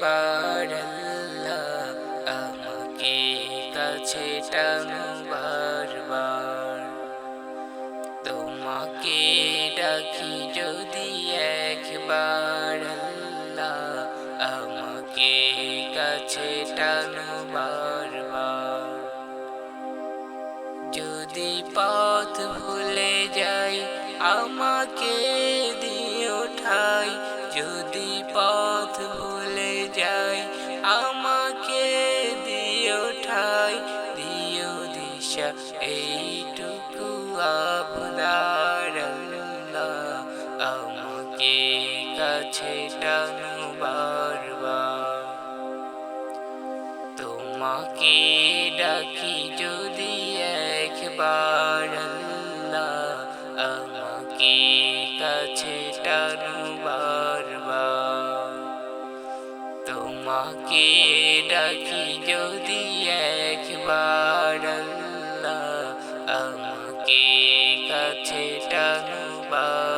একবার আল্লাহ আমাকে কাছে টানো বারবার। তোমাকে ডাকি যদি একবার আল্লাহ আমাকে কাছে টানো বারবার। যদি পথ ভুলে যাই আমাকে দিও ঠাই, যদি পথ ভুলে যাই আমাকে দিও ঠাই, দিও দিশা এইটুকু আপনার আল্লাহ আমাকে কাছে টানো বারবার। তোমাকে ডাকি যদি একবার আল্লাহ আমাকে কাছে টানো বারবার। তোমাকে ডাকি যদি একবার আল্লাহ আমাকে কাছে টানো বারবার।